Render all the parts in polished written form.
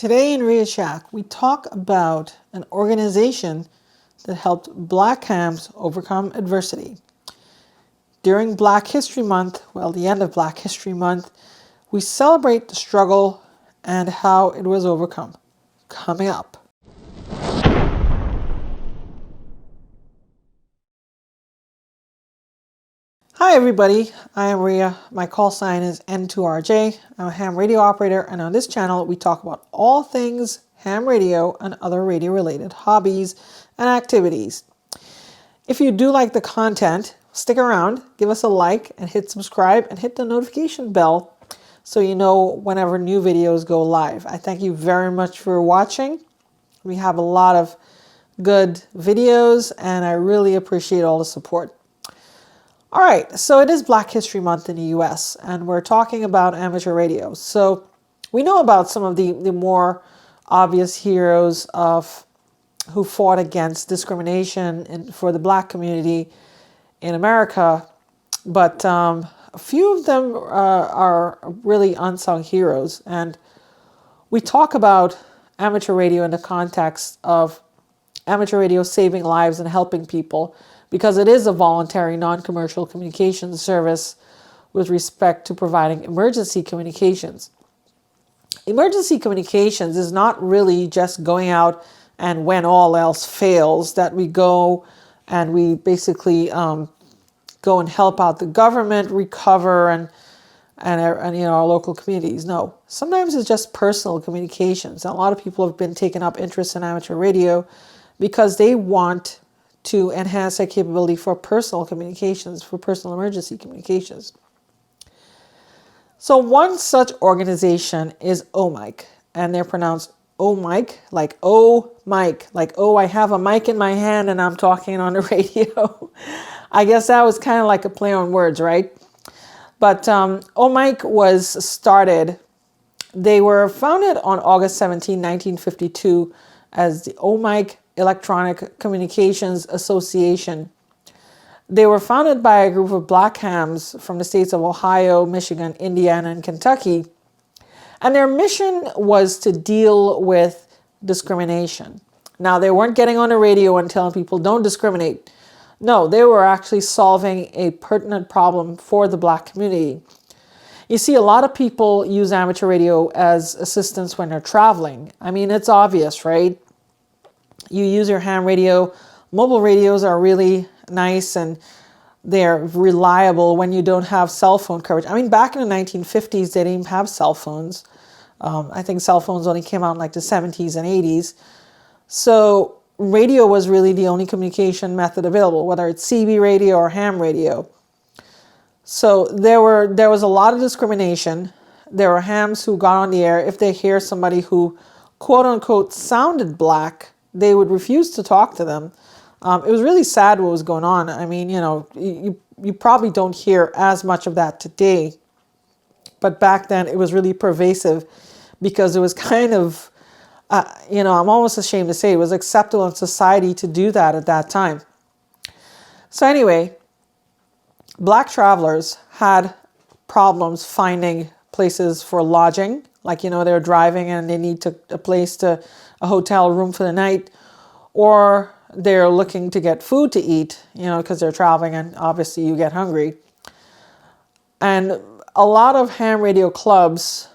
Today in Ria Shack, we talk about an organization that helped Black hams overcome adversity. During Black History Month, the end of Black History Month, we celebrate the struggle and how it was overcome. Coming up. Hi everybody, I am Ria. My call sign is N2RJ. I'm a ham radio operator, and on this channel we talk about all things ham radio and other radio related hobbies and activities. If you do like the content, stick around, give us a like and hit subscribe and hit the notification bell so you know whenever new videos go live. I thank you very much for watching. We have a lot of good videos and I really appreciate all the support. All right, so it is Black History Month in the US and we're talking about amateur radio. So we know about some of the more obvious heroes who fought against discrimination for the Black community in America, but a few of them are really unsung heroes. And we talk about amateur radio in the context of amateur radio saving lives and helping people, because it is a voluntary, non-commercial communications service with respect to providing emergency communications. Emergency communications is not really just going out and when all else fails that we go and we basically go and help out the government recover and our local communities. No, sometimes it's just personal communications. And a lot of people have been taking up interest in amateur radio because they want to enhance their capability for personal communications, for personal emergency communications. So one such organization is OMIK, and they're pronounced OMIK, like oh Mike, like oh I have a mic in my hand and I'm talking on the radio. I guess that was kind of like a play on words, right? But OMIK was started, they were founded on August 17, 1952 as the OMIK Electronic Communications Association. They were founded by a group of Black hams from the states of Ohio, Michigan, Indiana, and Kentucky. And their mission was to deal with discrimination. Now, they weren't getting on the radio and telling people don't discriminate. No, they were actually solving a pertinent problem for the Black community. You see, a lot of people use amateur radio as assistance when they're traveling. I mean, it's obvious, right? You use your ham radio. Mobile radios are really nice and they're reliable when you don't have cell phone coverage. I mean, back in the 1950s, they didn't even have cell phones. I think cell phones only came out in like the 70s and 80s. So radio was really the only communication method available, whether it's CB radio or ham radio. So there was a lot of discrimination. There were hams who got on the air. If they hear somebody who quote unquote sounded Black, they would refuse to talk to them. It was really sad what was going on. I mean, you probably don't hear as much of that today. But back then it was really pervasive because it was kind of, I'm almost ashamed to say it was acceptable in society to do that at that time. So anyway, Black travelers had problems finding places for lodging. Like, they're driving and they need a hotel room for the night, or they're looking to get food to eat, because they're traveling and obviously you get hungry. And a lot of ham radio clubs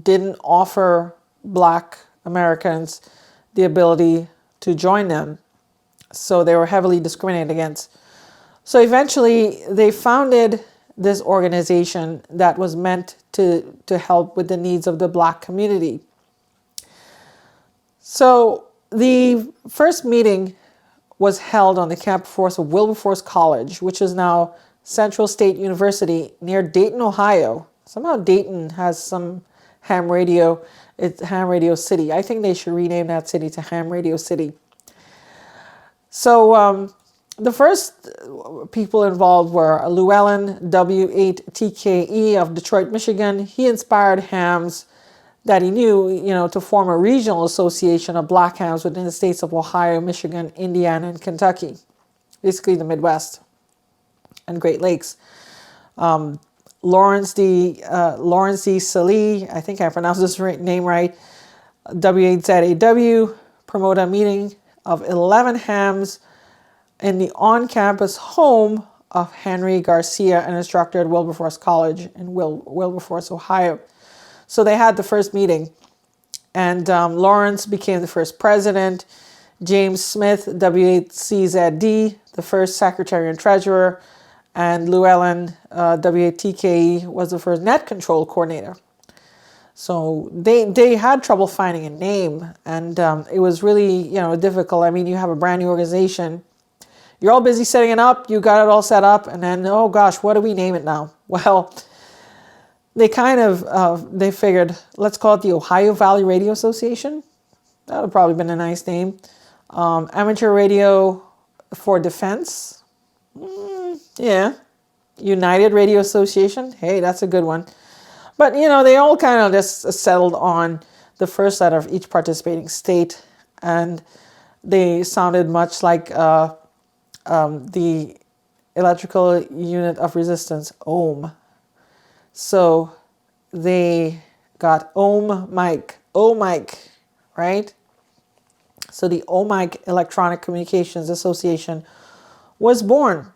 didn't offer Black Americans the ability to join them. So they were heavily discriminated against. So eventually they founded this organization that was meant to help with the needs of the Black community. So the first meeting was held on the campus of Wilberforce College, which is now Central State University near Dayton, Ohio. Somehow Dayton has some ham radio. It's Ham Radio City. I think they should rename that city to Ham Radio City. So the first people involved were Llewellyn W8TKE of Detroit, Michigan. He inspired hams that he knew, to form a regional association of Black hams within the states of Ohio, Michigan, Indiana, and Kentucky, basically the Midwest and Great Lakes. Lawrence D. Salee, I think I pronounced this name right, W8ZAW promoted a meeting of 11 hams in the on-campus home of Henry Garcia, an instructor at Wilberforce College in Wilberforce, Ohio. So they had the first meeting, and Lawrence became the first president. James Smith, W8CZD, the first secretary and treasurer, and Llewellyn, W8TKE, was the first net control coordinator. So they had trouble finding a name, and it was really difficult. I mean, you have a brand new organization. You're all busy setting it up. You got it all set up, and then, oh gosh, what do we name it now? Well, they kind of, they figured, let's call it the Ohio Valley Radio Association. That would have probably been a nice name. Amateur Radio for Defense. Yeah. United Radio Association. Hey, that's a good one. But, they all kind of just settled on the first letter of each participating state, and they sounded much like the Electrical Unit of Resistance, OM. So they got OMIK, right? So the OMIK Electronic Communications Association was born.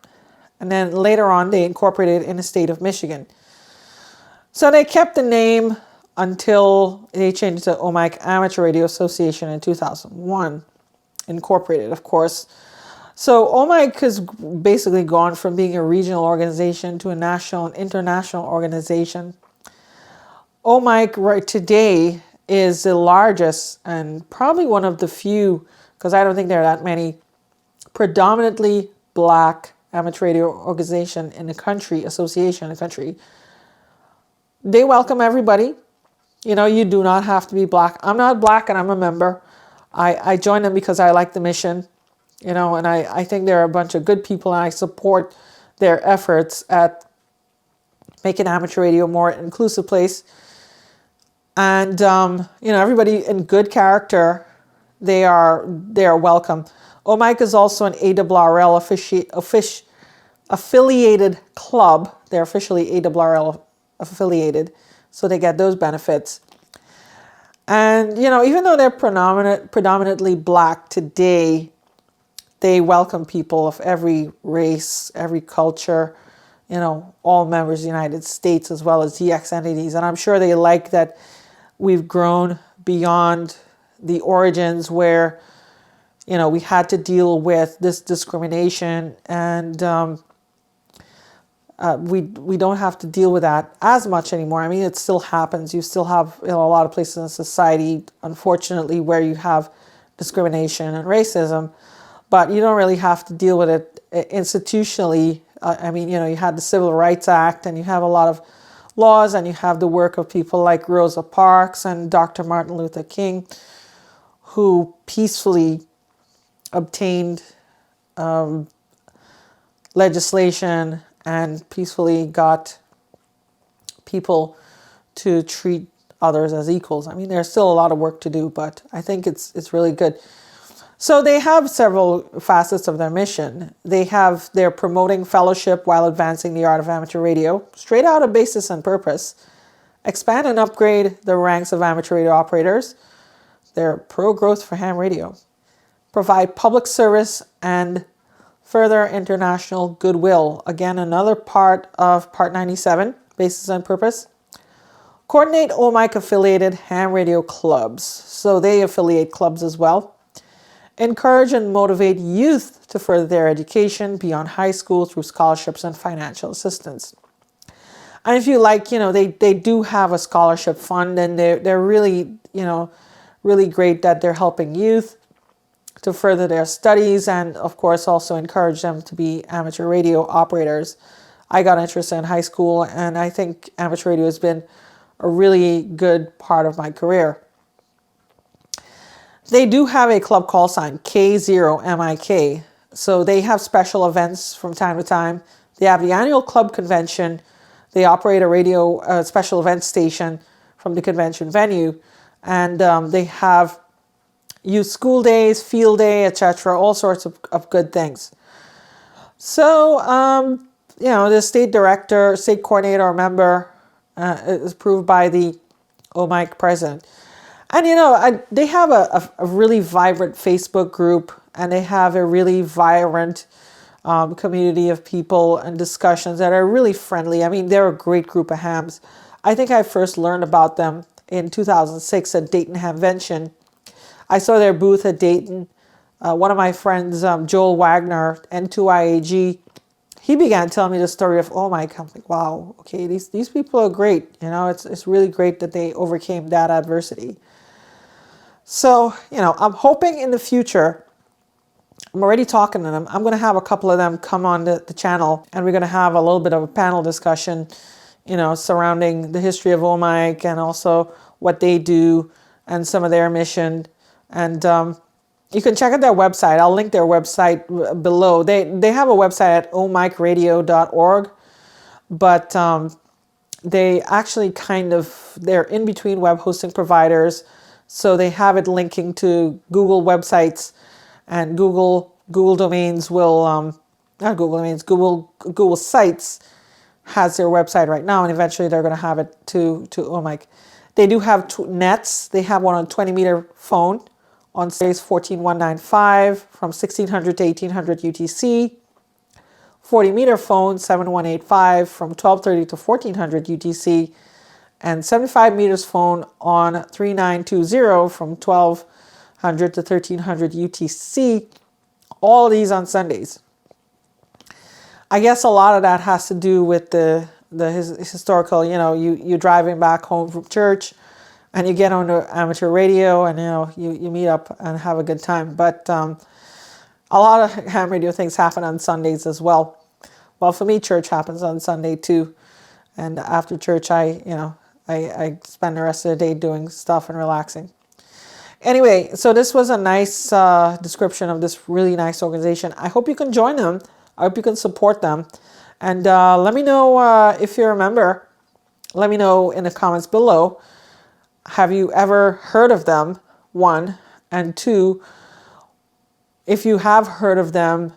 And then later on, they incorporated in the state of Michigan. So they kept the name until they changed to OMIK Amateur Radio Association in 2001. Incorporated, of course. So OMIK has basically gone from being a regional organization to a national and international organization. OMIK right today is the largest and probably one of the few, because I don't think there are that many, predominantly black amateur radio organization in the country, association in the country. They welcome everybody. You do not have to be black. I'm not black and I'm a member. I joined them because I like the mission, and I think they're a bunch of good people, and I support their efforts at making amateur radio a more inclusive place. And, everybody in good character, they are welcome. OMIK is also an ARRL affiliated club. They're officially ARRL affiliated, so they get those benefits. And, even though they're predominantly black today, they welcome people of every race, every culture, all members of the United States as well as DX entities. And I'm sure they like that we've grown beyond the origins where, we had to deal with this discrimination, and we don't have to deal with that as much anymore. I mean, it still happens. You still have a lot of places in society, unfortunately, where you have discrimination and racism, but you don't really have to deal with it institutionally. You had the Civil Rights Act, and you have a lot of laws, and you have the work of people like Rosa Parks and Dr. Martin Luther King, who peacefully obtained legislation and peacefully got people to treat others as equals. I mean, there's still a lot of work to do, but I think it's really good. So they have several facets of their mission. They're promoting fellowship while advancing the art of amateur radio, straight out of basis and purpose. Expand and upgrade the ranks of amateur radio operators. They're pro-growth for ham radio. Provide public service and further international goodwill. Again, another part of Part 97, basis and purpose. Coordinate OMIK affiliated ham radio clubs. So they affiliate clubs as well. Encourage and motivate youth to further their education beyond high school through scholarships and financial assistance. And if you like, they do have a scholarship fund, and they're really, really great that they're helping youth to further their studies, and of course also encourage them to be amateur radio operators. I got interested in high school, and I think amateur radio has been a really good part of my career. They do have a club call sign, K0MIK. So they have special events from time to time. They have the annual club convention. They operate a radio special event station from the convention venue. And they have youth school days, field day, etc., all sorts of good things. So, the state director, state coordinator or member is approved by the OMIK president. And they have a really vibrant Facebook group, and they have a really vibrant community of people and discussions that are really friendly. I mean, they're a great group of hams. I think I first learned about them in 2006 at Dayton Hamvention. I saw their booth at Dayton. One of my friends, Joel Wagner, N2IAG, he began telling me the story of OMIK. I'm like, wow, okay, these people are great. It's really great that they overcame that adversity. So, I'm hoping in the future, I'm already talking to them. I'm going to have a couple of them come on the channel, and we're going to have a little bit of a panel discussion, surrounding the history of OMIK and also what they do and some of their mission. And you can check out their website. I'll link their website below. They have a website at omikradio.org, but they actually they're in between web hosting providers. So they have it linking to Google websites, and Google domains will, not Google domains, Google Sites has their website right now, and eventually they're going to have it to OMIK. They do have nets. They have one on 20-meter phone on series 14195 from 1600 to 1800 UTC. 40-meter phone 7185 from 1230 to 1400 UTC. And 75 meters phone on 3920 from 1200 to 1300 UTC. All of these on Sundays. I guess a lot of that has to do with the historical, you driving back home from church, and you get on the amateur radio, and you meet up and have a good time. But a lot of ham radio things happen on Sundays as well. Well, for me, church happens on Sunday too, and after church, I spend the rest of the day doing stuff and relaxing. Anyway, so this was a nice description of this really nice organization. I hope you can join them. I hope you can support them. And let me know if you're a member. Let me know in the comments below. Have you ever heard of them? 1. And 2, if you have heard of them,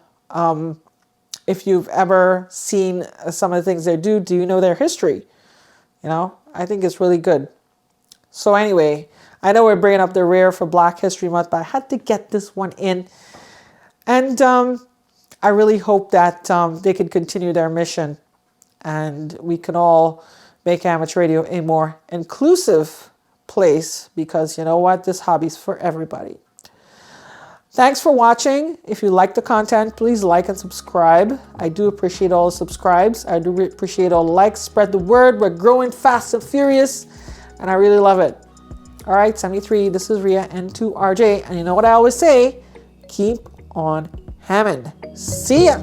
if you've ever seen some of the things they do you know their history? I think it's really good. So anyway, I know we're bringing up the rear for Black History Month, but I had to get this one in. And I really hope that they can continue their mission, and we can all make amateur radio a more inclusive place, because you know what? This hobby's for everybody. Thanks for watching. If you like the content, please like and subscribe. I do appreciate all the subscribes. I do appreciate all the likes. Spread the word. We're growing fast and furious, and I really love it. All right, 73, this is Rhea, N2RJ, and you know what I always say? Keep on Hammond. See ya!